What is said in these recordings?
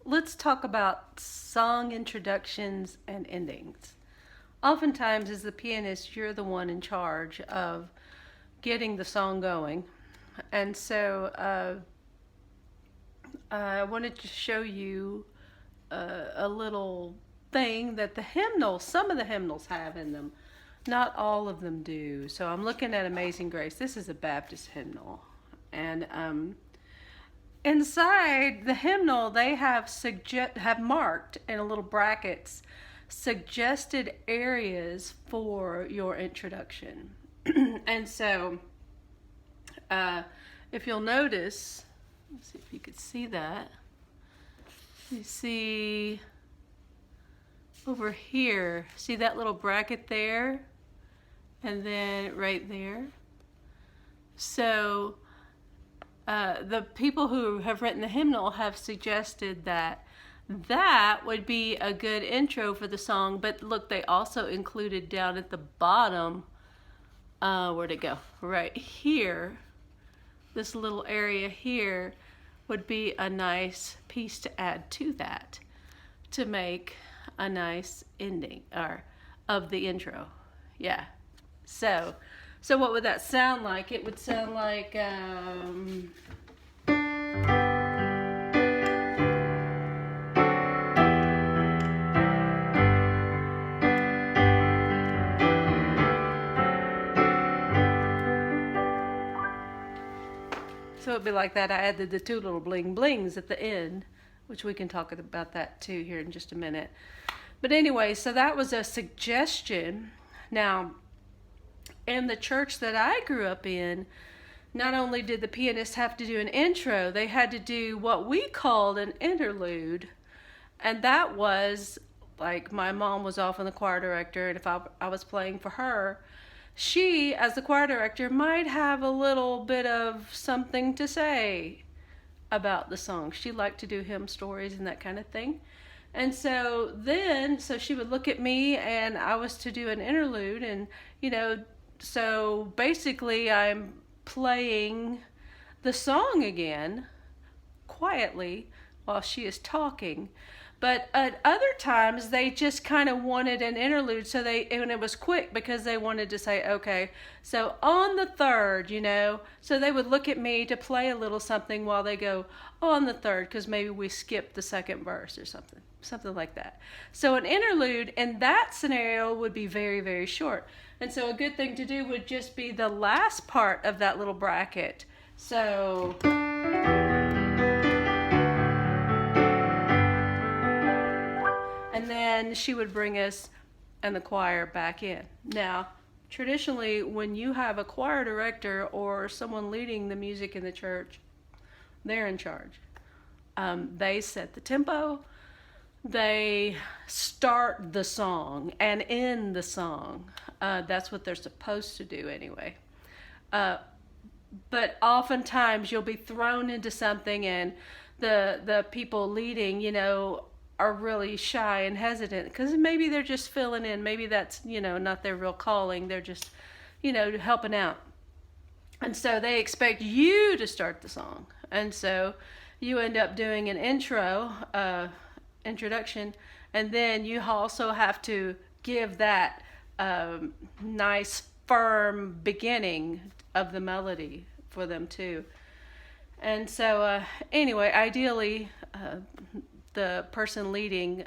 let's talk about song introductions and endings. Oftentimes, as the pianist, you're the one in charge of getting the song going. And so I wanted to show you a little thing that some of the hymnals have in them. Not all of them do. So I'm looking at Amazing Grace. This is a Baptist hymnal. And inside the hymnal, they have marked in a little brackets suggested areas for your introduction. And so, if you'll notice, let's see if you could see that. You see over here, see that little bracket there? And then right there. So, the people who have written the hymnal have suggested that that would be a good intro for the song. But look, they also included down at the bottom, where'd it go? Right here, this little area here would be a nice piece to add to that to make a nice ending of the intro. Yeah. So what would that sound like? It would sound like so it'd be like that. I added the two little bling blings at the end, which we can talk about that too here in just a minute. But anyway, so that was a suggestion. Now, in the church that I grew up in, not only did the pianist have to do an intro, they had to do what we called an interlude. And that was like my mom was often the choir director, and if I was playing for her, she, as the choir director, might have a little bit of something to say about the song. She liked to do hymn stories and that kind of thing. And so she would look at me and I was to do an interlude, and, so basically I'm playing the song again quietly while she is talking. But at other times, they just kind of wanted an interlude, and it was quick because they wanted to say, okay, so on the third, so they would look at me to play a little something while they go, on the third, because maybe we skipped the second verse or something like that. So an interlude in that scenario would be very, very short. And so a good thing to do would just be the last part of that little bracket. So... and then she would bring us and the choir back in. Now, traditionally, when you have a choir director or someone leading the music in the church, they're in charge. They set the tempo, they start the song and end the song. That's what they're supposed to do anyway. But oftentimes you'll be thrown into something, and the people leading, are really shy and hesitant because maybe they're just filling in. Maybe that's, not their real calling. They're just, helping out. And so they expect you to start the song. And so you end up doing an introduction, and then you also have to give that nice, firm beginning of the melody for them too. And so anyway, ideally, the person leading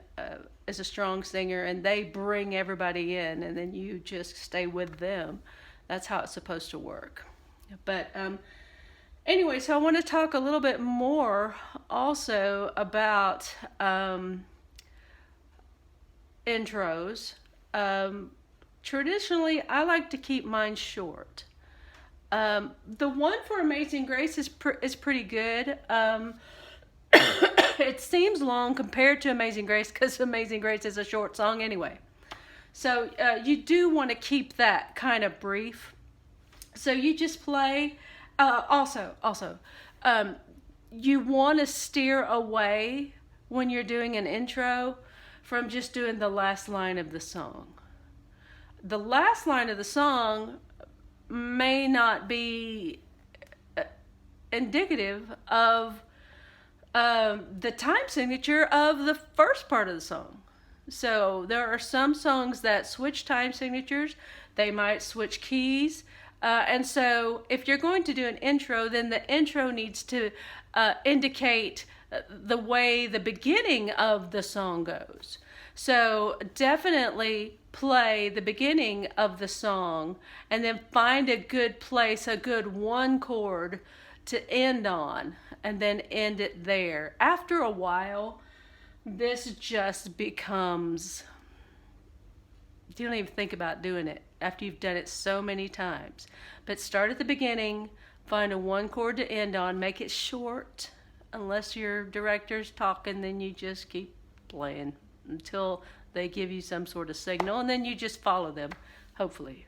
is a strong singer, and they bring everybody in, and then you just stay with them. That's how it's supposed to work. But anyway, so I want to talk a little bit more also about intros. Traditionally, I like to keep mine short. The one for Amazing Grace is pretty good. It seems long compared to Amazing Grace because Amazing Grace is a short song anyway. So you do want to keep that kind of brief. So you just play. Also, you want to steer away when you're doing an intro from just doing the last line of the song. The last line of the song may not be indicative of the time signature of the first part of the song. So there are some songs that switch time signatures. They might switch keys. And so if you're going to do an intro, then the intro needs to indicate the way the beginning of the song goes. So definitely play the beginning of the song and then find a good place, a good one chord to end on, and then end it there. After a while, this just becomes, you don't even think about doing it after you've done it so many times. But start at the beginning, find a one chord to end on, make it short. Unless your director's talking, then you just keep playing until they give you some sort of signal, and then you just follow them, hopefully.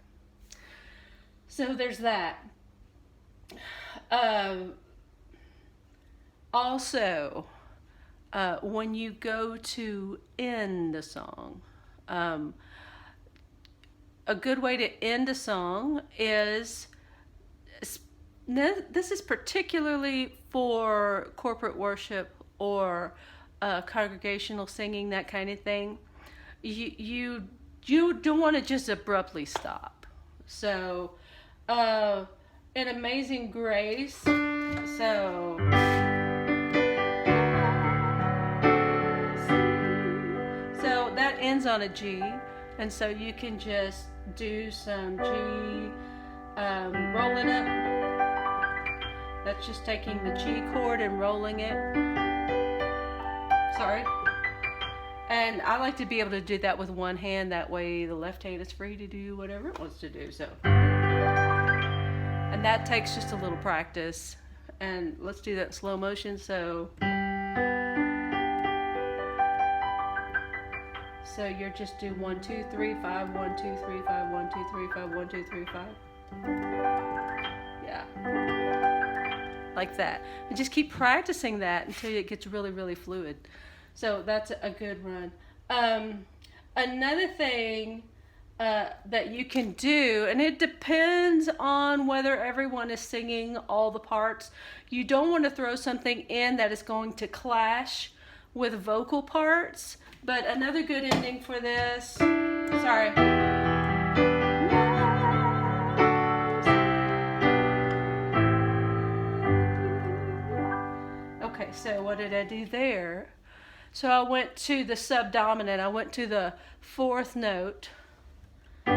So there's that. Also, when you go to end a song, a good way to end a song is, this is particularly for corporate worship or congregational singing, that kind of thing. You don't want to just abruptly stop. So, in Amazing Grace, so that ends on a G, and so you can just do some G, rolling up. That's just taking the G chord and rolling it. Sorry. And I like to be able to do that with one hand. That way the left hand is free to do whatever it wants to do. So, and that takes just a little practice. And let's do that in slow motion. So you're just do 1, 2, 3, 5, 1, 2, 3, 5, 1, 2, 3, 5, 1, 2, 3, 5. Yeah. Like that. And just keep practicing that until it gets really, really fluid. So that's a good run. Another thing that you can do, and it depends on whether everyone is singing all the parts. You don't want to throw something in that is going to clash with vocal parts. But another good ending for this, sorry. Okay, so what did I do there? So I went to the subdominant. I went to the fourth note. So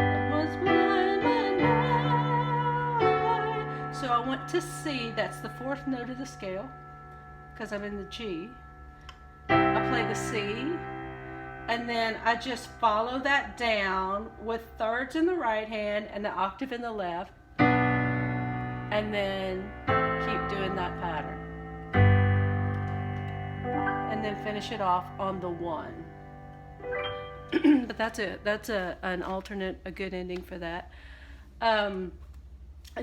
I went to C. That's the fourth note of the scale because I'm in the G. I play the C. And then I just follow that down with thirds in the right hand and the octave in the left. And then keep doing that pattern. And then finish it off on the 1. But that's it. That's an alternate, a good ending for that.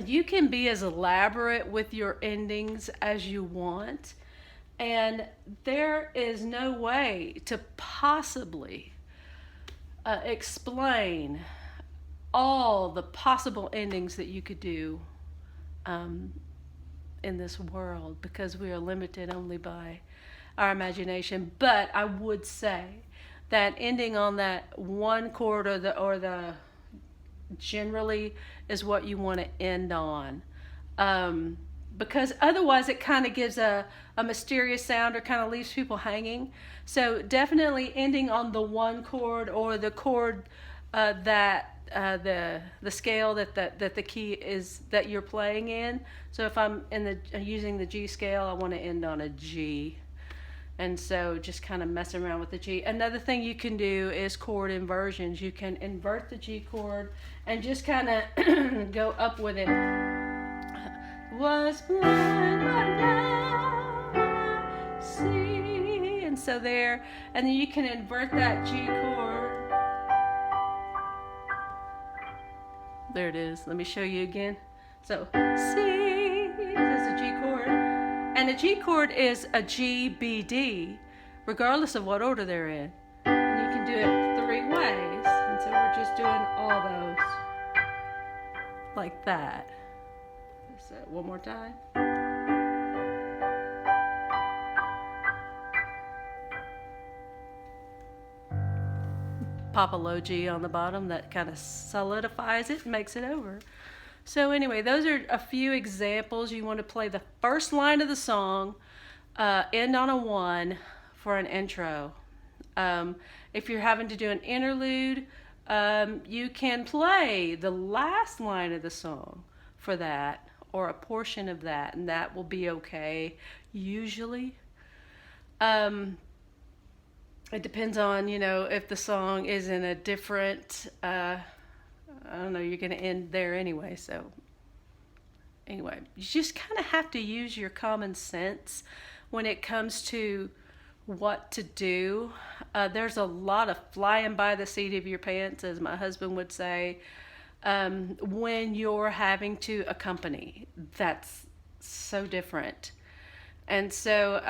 You can be as elaborate with your endings as you want. And there is no way to possibly explain all the possible endings that you could do in this world, because we are limited only by our imagination. But I would say that ending on that one chord or the generally is what you want to end on. Because otherwise it kind of gives a mysterious sound or kind of leaves people hanging. So definitely ending on the one chord or the chord that the scale that the key is that you're playing in. So if I'm using the G scale, I want to end on a G. And so just kind of messing around with the G. Another thing you can do is chord inversions. You can invert the G chord and just kind of go up with it. Was blind, but now I see. And so there, and then you can invert that G chord. There it is. Let me show you again. So C, that's a G chord. And a G chord is a G, B, D, regardless of what order they're in. And you can do it 3 ways. And so we're just doing all those like that. So one more time. popology on the bottom that kind of solidifies it and makes it over. So anyway, those are a few examples. You want to play the first line of the song, end on a 1 for an intro. If you're having to do an interlude, you can play the last line of the song for that, or a portion of that, and that will be okay, usually. It depends on, if the song is in a different, I don't know, you're going to end there anyway. So anyway, you just kind of have to use your common sense when it comes to what to do. There's a lot of flying by the seat of your pants, as my husband would say, when you're having to accompany. That's so different. And so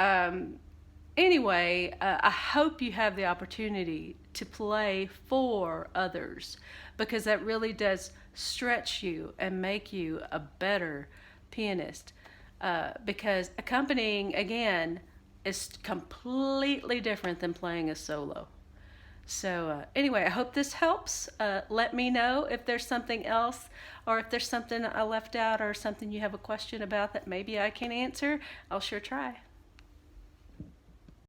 anyway, I hope you have the opportunity to play for others, because that really does stretch you and make you a better pianist. Because accompanying, again, is completely different than playing a solo. So anyway, I hope this helps. Let me know if there's something else, or if there's something I left out, or something you have a question about that maybe I can answer. I'll sure try.